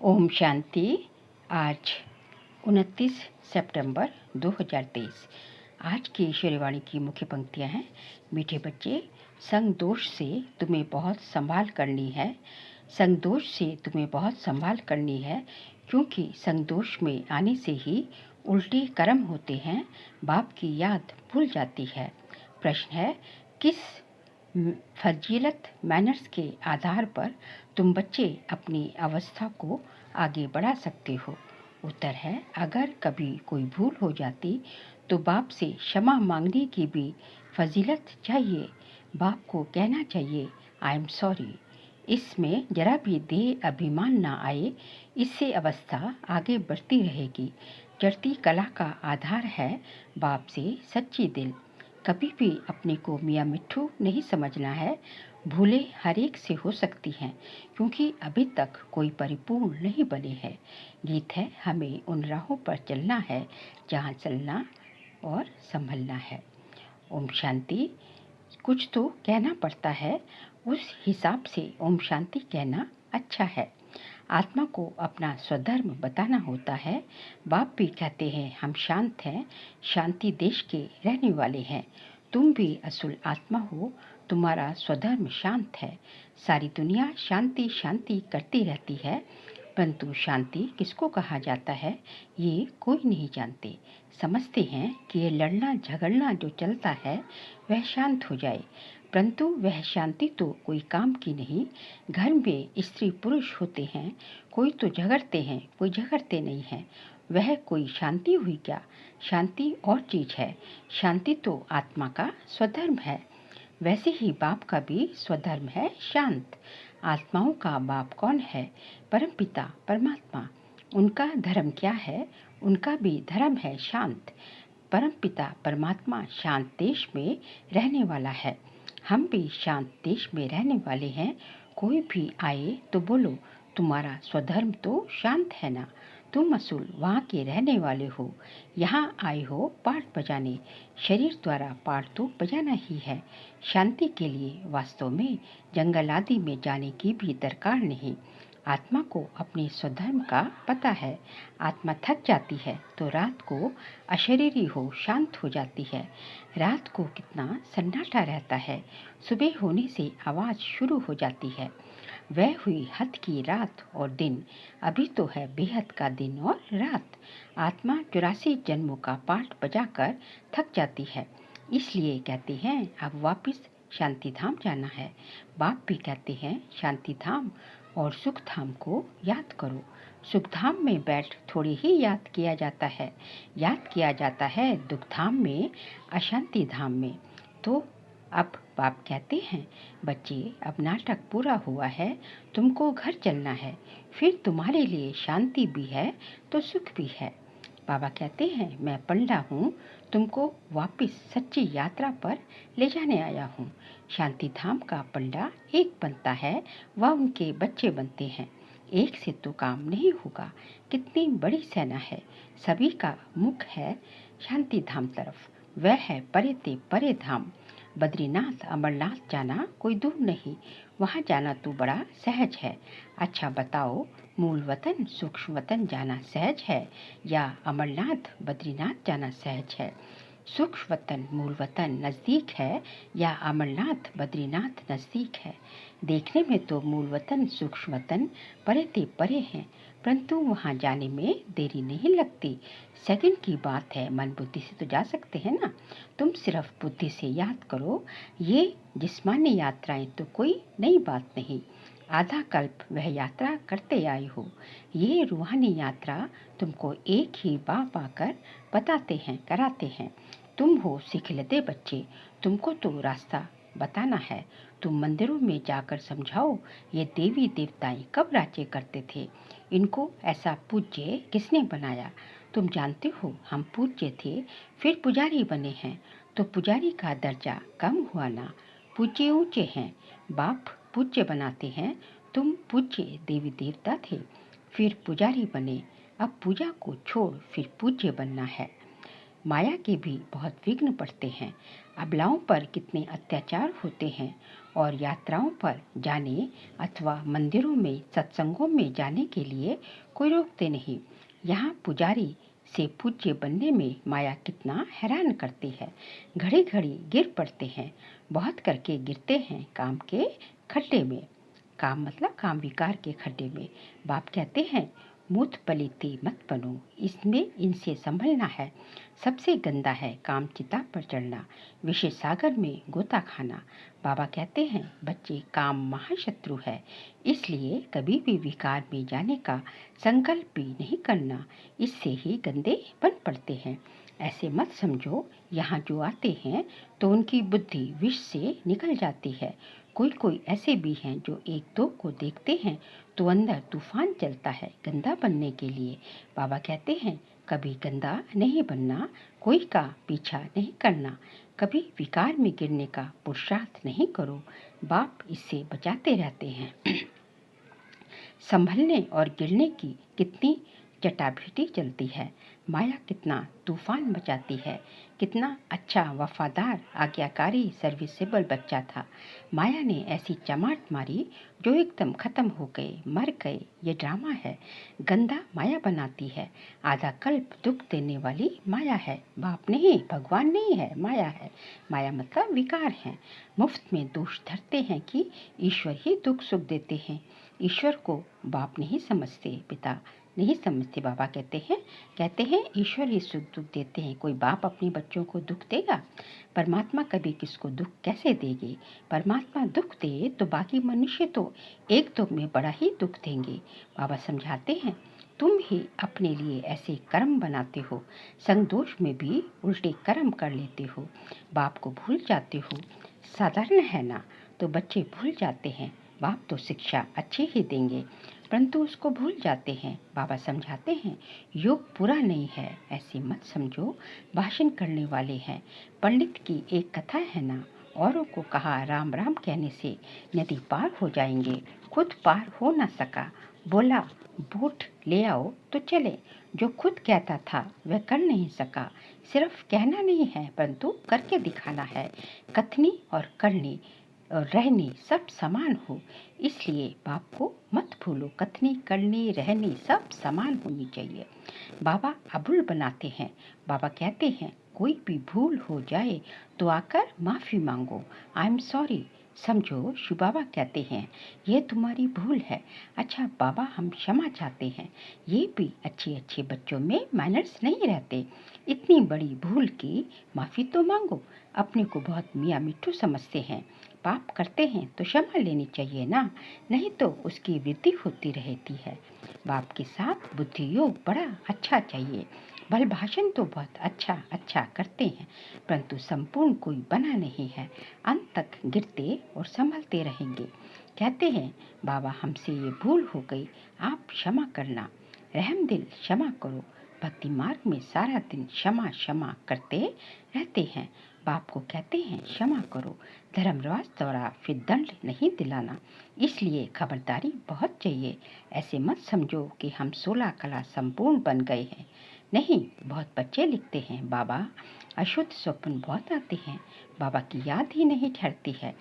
ओम शांति। आज 29 सितंबर 2023। आज की ईश्वरीवाणी की मुख्य पंक्तियां हैं। मीठे बच्चे, संग दोष से तुम्हें बहुत संभाल करनी है। संग दोष से तुम्हें बहुत संभाल करनी है, क्योंकि संग दोष में आने से ही उल्टे कर्म होते हैं, बाप की याद भूल जाती है। प्रश्न है, किस फजीलत मैनर्स के आधार पर तुम बच्चे अपनी अवस्था को आगे बढ़ा सकते हो? उत्तर है, अगर कभी कोई भूल हो जाती तो बाप से क्षमा मांगने की भी फजीलत चाहिए। बाप को कहना चाहिए, आई एम सॉरी। इसमें जरा भी देह अभिमान ना आए, इससे अवस्था आगे बढ़ती रहेगी। चढ़ती कला का आधार है बाप से सच्ची दिल। कभी भी अपने को मियाँ मिट्ठू नहीं समझना है। भूलें हर एक से हो सकती हैं, क्योंकि अभी तक कोई परिपूर्ण नहीं बने हैं। गीत है, हमें उन राहों पर चलना है जहाँ चलना और संभलना है। ओम शांति। कुछ तो कहना पड़ता है, उस हिसाब से ओम शांति कहना अच्छा है। आत्मा को अपना स्वधर्म बताना होता है। बाप भी कहते हैं, हम शांत हैं, शांति देश के रहने वाले हैं। तुम भी असुल आत्मा हो, तुम्हारा स्वधर्म शांत है। सारी दुनिया शांति शांति करती रहती है, परंतु शांति किसको कहा जाता है ये कोई नहीं जानते। समझते हैं कि ये लड़ना झगड़ना जो चलता है वह शांत हो जाए, परंतु वह शांति तो कोई काम की नहीं। घर में स्त्री पुरुष होते हैं, कोई तो झगड़ते हैं, कोई झगड़ते नहीं हैं। वह कोई शांति हुई क्या? शांति और चीज है। शांति तो आत्मा का स्वधर्म है। वैसे ही बाप का भी स्वधर्म है शांत। आत्माओं का बाप कौन है? परमपिता परमात्मा। उनका धर्म क्या है? उनका भी धर्म है शांत। परमपिता परमात्मा शांत देश में रहने वाला है। हम भी शांत देश में रहने वाले हैं। कोई भी आए तो बोलो, तुम्हारा स्वधर्म तो शांत है ना? तुम असूल वहाँ के रहने वाले हो, यहाँ आए हो पाठ बजाने। शरीर द्वारा पाठ तो बजाना ही है। शांति के लिए वास्तव में जंगल आदि में जाने की भी दरकार नहीं। आत्मा को अपने स्वधर्म का पता है। आत्मा थक जाती है तो रात को अशरीरी हो शांत हो जाती है। रात को कितना सन्नाटा रहता है, सुबह होने से आवाज़ शुरू हो जाती है। वह हुई हद की रात और दिन। अभी तो है बेहद का दिन और रात। आत्मा 84 जन्मों का पाठ बजाकर थक जाती है, इसलिए कहते हैं अब वापस शांति धाम जाना है। बाप भी कहते हैं, शांति धाम और सुख धाम को याद करो। सुख धाम में बैठ थोड़ी ही याद किया जाता है, याद किया जाता है दुख धाम में, अशांति धाम में। तो अब बाप कहते हैं, बच्चे अब नाटक पूरा हुआ है, तुमको घर चलना है। फिर तुम्हारे लिए शांति भी है तो सुख भी है। बाबा कहते हैं, मैं पंडा हूँ, तुमको वापस सच्ची यात्रा पर ले जाने आया हूँ। शांति धाम का पंडा एक बनता है, वह उनके बच्चे बनते हैं। एक से तो काम नहीं होगा। कितनी बड़ी सेना है, सभी का मुख है शांति धाम तरफ। वह है परे ते परे धाम। बद्रीनाथ अमरनाथ जाना कोई दूर नहीं, वहाँ जाना तो बड़ा सहज है। अच्छा बताओ, मूल वतन सूक्ष्म वतन जाना सहज है या अमरनाथ बद्रीनाथ जाना सहज है? सूक्ष्म वतन मूल वतन नज़दीक है या अमरनाथ बद्रीनाथ नज़दीक है? देखने में तो मूल वतन सूक्ष्म वतन परे ते परे हैं, परंतु वहाँ जाने में देरी नहीं लगती। सेकंड की बात है, मन बुद्धि से तो जा सकते हैं ना। तुम सिर्फ बुद्धि से याद करो। ये जिस्मानी यात्राएं तो कोई नई बात नहीं। आधा कल्प वह यात्रा करते आए हो। ये रूहानी यात्रा तुमको एक ही बाप आकर बताते हैं, कराते हैं। तुम हो सिखलते बच्चे, तुमको तो रास्ता बताना है। तुम मंदिरों में जाकर समझाओ, ये देवी देवताएं कब राज्य करते थे, इनको ऐसा पूज्य किसने बनाया? तुम जानते हो हम पूज्य थे, फिर पुजारी बने हैं, तो पुजारी का दर्जा कम हुआ ना? पूज्य ऊंचे हैं, बाप पूज्य बनाते हैं। तुम पूज्य देवी देवता थे, फिर पुजारी बने। अब पूजा को छोड़ फिर पूज्य बनना है। माया के भी बहुत विघ्न पड़ते हैं। अबलाओं पर कितने अत्याचार होते हैं और यात्राओं पर जाने अथवा मंदिरों में सत्संगों में जाने के लिए कोई रोकते नहीं। यहाँ पुजारी से पूज्य बनने में माया कितना हैरान करती है। घड़ी घड़ी गिर पड़ते हैं, बहुत करके गिरते हैं काम के खड्डे में। काम मतलब काम विकार के खड्डे में। बाप कहते हैं मूत पलीती मत बनो, इसमें इनसे संभलना है। सबसे गंदा है काम चिता पर चढ़ना, विषय सागर में गोता खाना। बाबा कहते हैं बच्चे काम महाशत्रु है, इसलिए कभी भी विकार में जाने का संकल्प भी नहीं करना, इससे ही गंदे बन पड़ते हैं। ऐसे मत समझो, यहाँ जो आते हैं तो उनकी बुद्धि विष से निकल जाती है। कोई कोई ऐसे भी हैं जो एक दो को देखते हैं तो अंदर तूफान चलता है गंदा बनने के लिए। बाबा कहते हैं कभी गंदा नहीं बनना, कोई का पीछा नहीं करना, कभी विकार में गिरने का पुरुषार्थ नहीं करो। बाप इससे बचाते रहते हैं। संभलने और गिरने की कितनी चटाभेटी चलती है, माया कितना तूफान मचाती है। कितना अच्छा वफादार आज्ञाकारी सर्विसेबल बच्चा था, माया ने ऐसी चमाट मारी जो एकदम खत्म हो गए, मर गए। ये ड्रामा है, गंदा माया बनाती है, आधा कल्प दुख देने वाली माया है। बाप नहीं, भगवान नहीं है, माया है। माया मतलब विकार है। मुफ्त में दोष धरते हैं कि ईश्वर ही दुख सुख देते हैं। ईश्वर को बाप नहीं समझते, पिता नहीं समझते। बाबा कहते हैं ईश्वर ही सुख दुख देते हैं, कोई बाप अपने बच्चों को दुख देगा? परमात्मा कभी किसको दुख कैसे देगी? परमात्मा दुख दे तो बाकी मनुष्य तो एक दो में बड़ा ही दुख देंगे। बाबा समझाते हैं तुम ही अपने लिए ऐसे कर्म बनाते हो, संगदोष में भी उल्टे कर्म कर लेते हो, बाप को भूल जाते हो। साधारण है ना, तो बच्चे भूल जाते हैं। बाप तो शिक्षा अच्छी ही देंगे, परंतु उसको भूल जाते हैं। बाबा समझाते हैं योग पूरा नहीं है, ऐसे मत समझो, भाषण करने वाले हैं। पंडित की एक कथा है ना, औरों को कहा राम राम कहने से नदी पार हो जाएंगे, खुद पार हो ना सका, बोला बोट ले आओ तो चले। जो खुद कहता था वह कर नहीं सका। सिर्फ कहना नहीं है, परंतु करके दिखाना है। कथनी और करनी और रहनी सब समान हो, इसलिए बाप को मत भूलो। कथनी करनी रहनी सब समान होनी चाहिए। बाबा अबुल बनाते हैं। बाबा कहते हैं कोई भी भूल हो जाए तो आकर माफ़ी मांगो, आई एम सॉरी। समझो, शिव बाबा कहते हैं ये तुम्हारी भूल है। अच्छा बाबा हम क्षमा चाहते हैं। ये भी अच्छे अच्छे बच्चों में मैनर्स नहीं रहते। इतनी बड़ी भूल की माफ़ी तो मांगो। अपने को बहुत मियाँ मिट्ठू समझते हैं, पाप करते हैं तो क्षमा लेनी चाहिए ना, नहीं तो उसकी वृद्धि होती रहती है। बाप के साथ बुद्धि योग बड़ा अच्छा चाहिए। भल भाषण तो बहुत अच्छा अच्छा करते हैं, परंतु संपूर्ण कोई बना नहीं है। अंत तक गिरते और संभलते रहेंगे। कहते हैं बाबा हमसे ये भूल हो गई, आप क्षमा करना, रहम दिल क्षमा करो। भक्ति मार्ग में सारा दिन क्षमा क्षमा करते रहते हैं। बाप को कहते हैं क्षमा करो, धर्मराज द्वारा फिर दंड नहीं दिलाना, इसलिए खबरदारी बहुत चाहिए। ऐसे मत समझो कि हम 16 कला संपूर्ण बन गए हैं। नहीं, बहुत बच्चे लिखते हैं बाबा अशुद्ध स्वप्न बहुत आते हैं, बाबा की याद ही नहीं ठहरती है।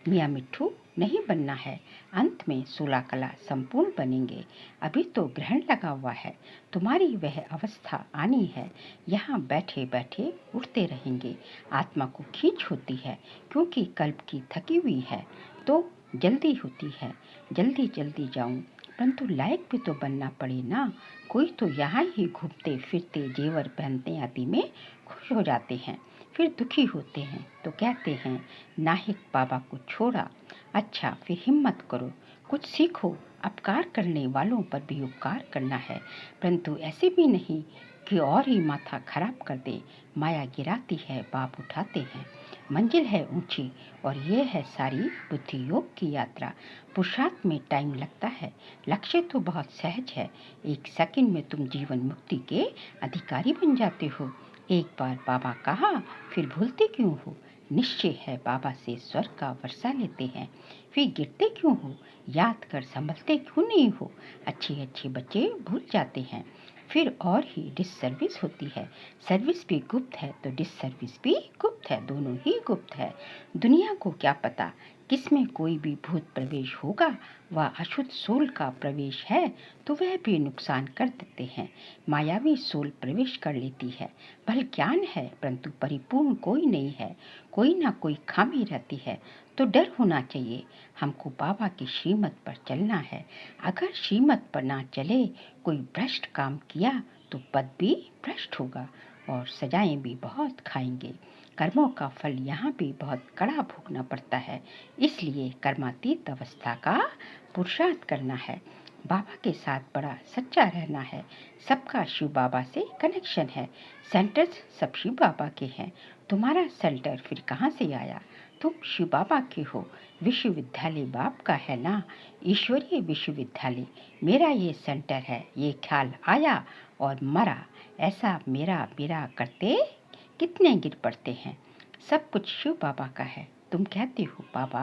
मियाँ मिट्ठू नहीं बनना है, अंत में 16 कला संपूर्ण बनेंगे। अभी तो ग्रहण लगा हुआ है, तुम्हारी वह अवस्था आनी है। यहाँ बैठे बैठे उठते रहेंगे। आत्मा को खींच होती है, क्योंकि कल्प की थकी हुई है तो जल्दी होती है, जल्दी जल्दी जाऊं, परंतु लायक भी तो बनना पड़े ना। कोई तो यहाँ ही घूमते फिरते जेवर पहनते आदि में खुश हो जाते हैं, फिर दुखी होते हैं तो कहते हैं नाहिक बाबा को छोड़ा। अच्छा फिर हिम्मत करो, कुछ सीखो। अपकार करने वालों पर भी उपकार करना है, परंतु ऐसे भी नहीं कि और ही माथा खराब कर दे। माया गिराती है, बाप उठाते हैं। मंजिल है ऊंची और ये है सारी बुद्धि योग की यात्रा। पुरुषार्थ में टाइम लगता है, लक्ष्य तो बहुत सहज है। एक सेकंड में तुम जीवन मुक्ति के अधिकारी बन जाते हो। एक बार बाबा कहा फिर भूलते क्यों हो? निश्चय है बाबा से स्वर्ग का वर्षा लेते हैं, फिर गिरते क्यों हो? याद कर संभलते क्यों नहीं हो? अच्छे अच्छे बच्चे भूल जाते हैं, फिर और ही डिससर्विस होती है। सर्विस भी गुप्त है तो डिससर्विस भी गुप्त है, दोनों ही गुप्त है। दुनिया को क्या पता किसमें कोई भी भूत प्रवेश होगा, वह अशुद्ध सोल का प्रवेश है तो वह भी नुकसान कर देते हैं। मायावी सोल प्रवेश कर लेती है। भल ज्ञान है परंतु परिपूर्ण कोई नहीं है, कोई ना कोई खामी रहती है, तो डर होना चाहिए। हमको बाबा की श्रीमत पर चलना है। अगर श्रीमत पर ना चले, कोई भ्रष्ट काम किया तो पद भी भ्रष्ट होगा और सजाएं भी बहुत खाएंगे। कर्मों का फल यहाँ भी बहुत कड़ा भोगना पड़ता है, इसलिए कर्मातीत अवस्था का पुरुषार्थ करना है। बाबा के साथ बड़ा सच्चा रहना है। सबका शिव बाबा से कनेक्शन है। सेंटर्स सब शिव बाबा के हैं। तुम्हारा सेंटर फिर कहाँ से आया? तुम शिव बाबा के हो। विश्वविद्यालय बाप का है ना, ईश्वरीय विश्वविद्यालय। मेरा ये सेंटर है। ये ख्याल आया और मरा, ऐसा मेरा मेरा करते कितने गिर पड़ते हैं। सब कुछ शिव बाबा का है। तुम कहते हो बाबा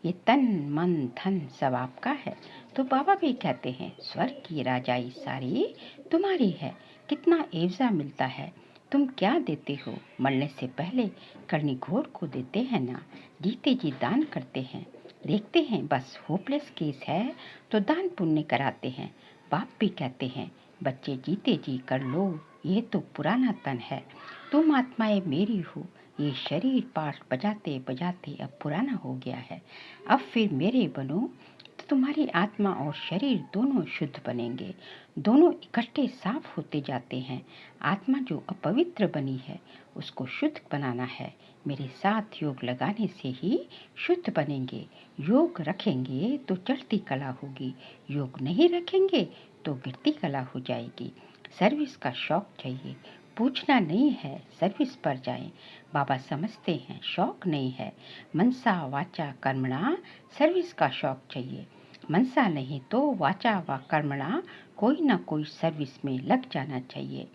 ये तन मन धन सब आपका है, तो बाबा भी कहते हैं स्वर्ग की राजाई सारी तुम्हारी है। कितना एवजा मिलता है। तुम क्या देते हो? मरने से पहले करनी घोर को देते हैं ना, जीते जी दान करते हैं। देखते हैं बस होपलेस केस है तो दान पुण्य कराते हैं। बाप भी कहते हैं बच्चे जीते जी कर लो, ये तो पुराना तन है। तुम आत्माएं मेरी हो। ये शरीर पाठ बजाते बजाते अब पुराना हो गया है। अब फिर मेरे बनो तो तुम्हारी आत्मा और शरीर दोनों शुद्ध बनेंगे। दोनों इकट्ठे साफ होते जाते हैं। आत्मा जो अपवित्र बनी है उसको शुद्ध बनाना है। मेरे साथ योग लगाने से ही शुद्ध बनेंगे। योग रखेंगे तो चढ़ती कला होगी, योग नहीं रखेंगे तो गिरती कला हो जाएगी। सर्विस का शौक चाहिए, पूछना नहीं है, सर्विस पर जाएं। बाबा समझते हैं शौक नहीं है। मनसा वाचा कर्मणा सर्विस का शौक चाहिए। मनसा नहीं तो वाचा व कर्मणा कोई ना कोई सर्विस में लग जाना चाहिए,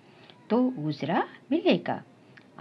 तो उजरा मिलेगा।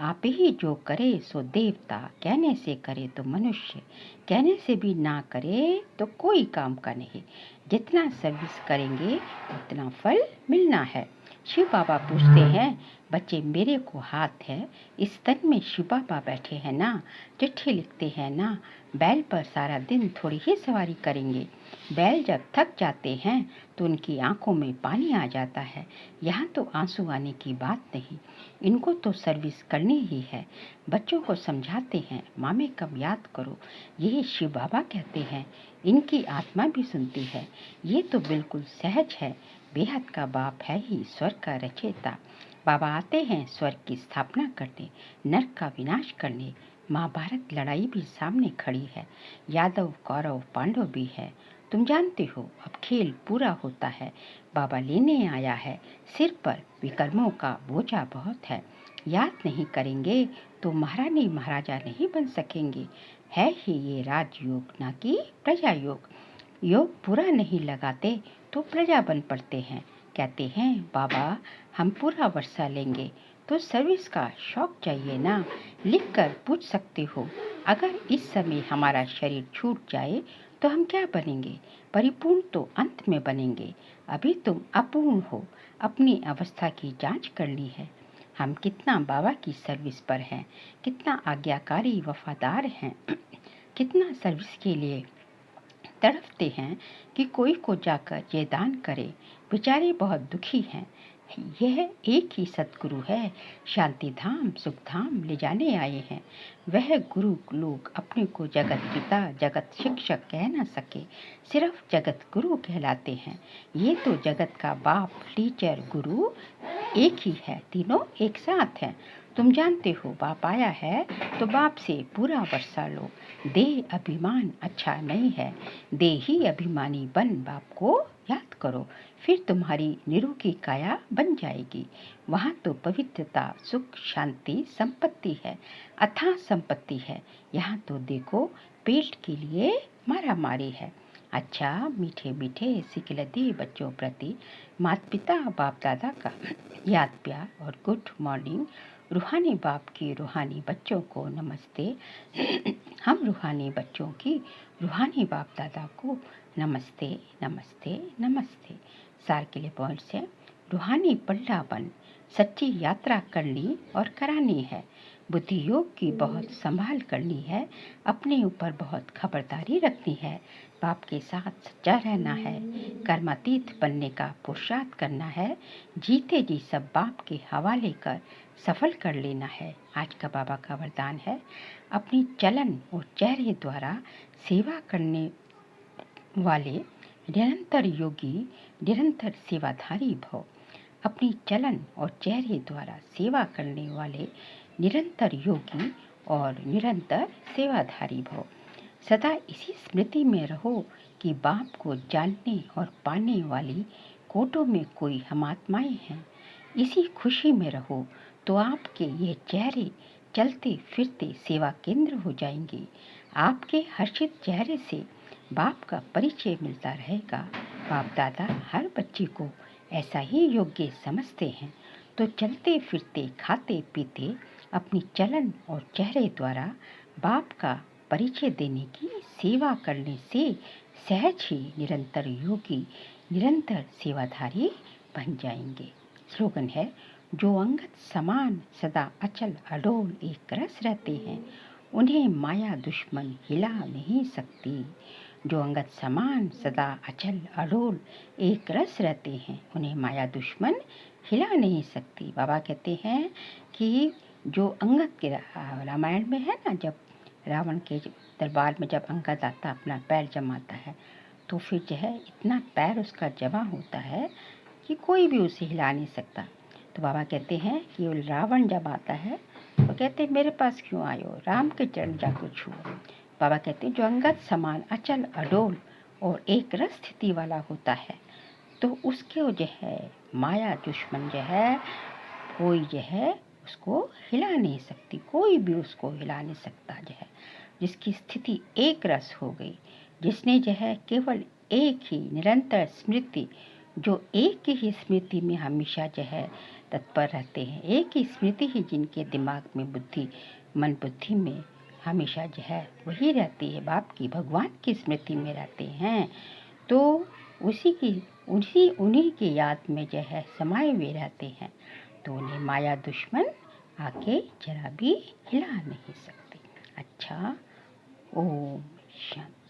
आप ही जो करे सो देवता, कहने से करे तो मनुष्य, कहने से भी ना करे तो कोई काम का नहीं। जितना सर्विस करेंगे उतना फल मिलना है। शिव बाबा पूछते हैं बच्चे मेरे को हाथ है, इस तन में शिव बाबा बैठे हैं ना, चिट्ठी लिखते हैं ना। बैल पर सारा दिन थोड़ी ही सवारी करेंगे। बैल जब थक जाते हैं तो उनकी आंखों में पानी आ जाता है। यहाँ तो आंसू आने की बात नहीं, इनको तो सर्विस करनी ही है। बच्चों को समझाते हैं मामे कब याद करो, ये शिव बाबा कहते हैं। इनकी आत्मा भी सुनती है। ये तो बिल्कुल सहज है। बेहद का बाप है ही स्वर्ग का रचयिता। बाबा आते हैं स्वर्ग की स्थापना करने, नरक का विनाश करने। महाभारत लड़ाई भी सामने खड़ी है। यादव कौरव पांडव भी है। तुम जानते हो अब खेल पूरा होता है। बाबा लेने आया है। सिर पर विकर्मों का बोझा बहुत है। याद नहीं करेंगे तो महारानी महाराजा नहीं बन सकेंगे। है ही ये राजयोग ना कि प्रजा योग। योग पूरा नहीं लगाते तो प्रजा बन पड़ते हैं। कहते हैं बाबा हम पूरा वर्षा लेंगे, तो सर्विस का शौक चाहिए ना। लिख कर पूछ सकते हो अगर इस समय हमारा शरीर छूट जाए तो हम क्या बनेंगे? परिपूर्ण तो अंत में बनेंगे। अभी तुम अपूर्ण हो। अपनी अवस्था की जांच करनी है। हम कितना बाबा की सर्विस पर हैं, कितना आज्ञाकारी वफादार हैं, कितना सर्विस के लिए तड़पते हैं कि कोई को जाकर ये दान करे। बेचारे बहुत दुखी हैं। यह एक ही सतगुरु है, शांति धाम सुख धाम ले जाने आए हैं। वह गुरु लोग अपने को जगत पिता जगत शिक्षक कह न सके, सिर्फ जगत गुरु कहलाते हैं। ये तो जगत का बाप टीचर गुरु एक ही है, तीनों एक साथ हैं। तुम जानते हो बाप आया है तो बाप से पूरा वर्षा लो। देह अभिमान अच्छा नहीं है, देही अभिमानी बन बाप को याद करो, फिर तुम्हारी निरोगी काया बन जाएगी। वहाँ तो पवित्रता सुख शांति संपत्ति है, अथाह संपत्ति है। यहाँ तो देखो पेट के लिए मारा मारी है। अच्छा मीठे मीठे सिकिलती बच्चों प्रति माता पिता बाप दादा का याद प्यार और गुड मॉर्निंग। रूहानी बाप की रूहानी बच्चों को नमस्ते। हम रूहानी बच्चों की रूहानी बाप दादा को नमस्ते नमस्ते नमस्ते। सार के लिए पॉइंट्स हैं। रूहानी पल्ला बन सच्ची यात्रा करनी और करानी है। बुद्धि योग की बहुत संभाल करनी है, अपने ऊपर बहुत खबरदारी रखनी है, बाप के साथ सच्चा रहना है, कर्मातीत बनने का पुरुषार्थ करना है, जीते जी सब बाप के हवाले कर सफल कर लेना है। आज का बाबा का वरदान है, अपनी चलन और चेहरे द्वारा सेवा करने वाले निरंतर योगी, निरंतर सेवाधारी भव। अपनी चलन और चेहरे द्वारा सेवा करने वाले निरंतर योगी और निरंतर सेवाधारी भव। सदा इसी स्मृति में रहो कि बाप को जानने और पाने वाली कोटों में कोई हम आत्माएं हैं। इसी खुशी में रहो तो आपके ये चेहरे चलते फिरते सेवा केंद्र हो जाएंगे। आपके हर्षित चेहरे से बाप का परिचय मिलता रहेगा। बाप दादा हर बच्चे को ऐसा ही योग्य समझते हैं, तो चलते फिरते खाते पीते अपनी चलन और चेहरे द्वारा बाप का परिचय देने की सेवा करने से सहज ही निरंतर योगी, निरंतर सेवाधारी बन जाएंगे। स्लोगन है, जो अंगत समान सदा अचल अडोल एक रस रहते हैं, उन्हें माया दुश्मन हिला नहीं सकती। जो अंगत समान सदा अचल अडोल एक रस रहते हैं, उन्हें माया दुश्मन हिला नहीं सकती। बाबा कहते हैं कि जो अंगद के रामायण में है ना, जब रावण के दरबार में जब अंगद आता अपना पैर जमाता है, तो फिर जो है इतना पैर उसका जमा होता है कि कोई भी उसे हिला नहीं सकता। तो बाबा कहते हैं कि रावण जब आता है तो कहते हैं मेरे पास क्यों आयो, राम के चरण जाकर छुओ। बाबा कहते हैं जो अंगद समान अचल अडोल और एक रस स्थिति वाला होता है, तो उसके जो है माया दुश्मन जो है कोई जो है उसको हिला नहीं सकती, कोई भी उसको हिला नहीं सकता। जो है जिसकी स्थिति एक रस हो गई, जिसने जो है केवल एक ही निरंतर स्मृति, जो एक ही स्मृति में हमेशा जो है तत्पर रहते हैं, एक ही स्मृति ही जिनके दिमाग में बुद्धि मन बुद्धि में हमेशा जो है वही रहती है, बाप की भगवान की स्मृति में रहते हैं, तो उन्हीं की याद में जो है समाये हुए रहते हैं, तो उन्हें माया दुश्मन आके जरा भी हिला नहीं सकते। अच्छा, ओम शांति।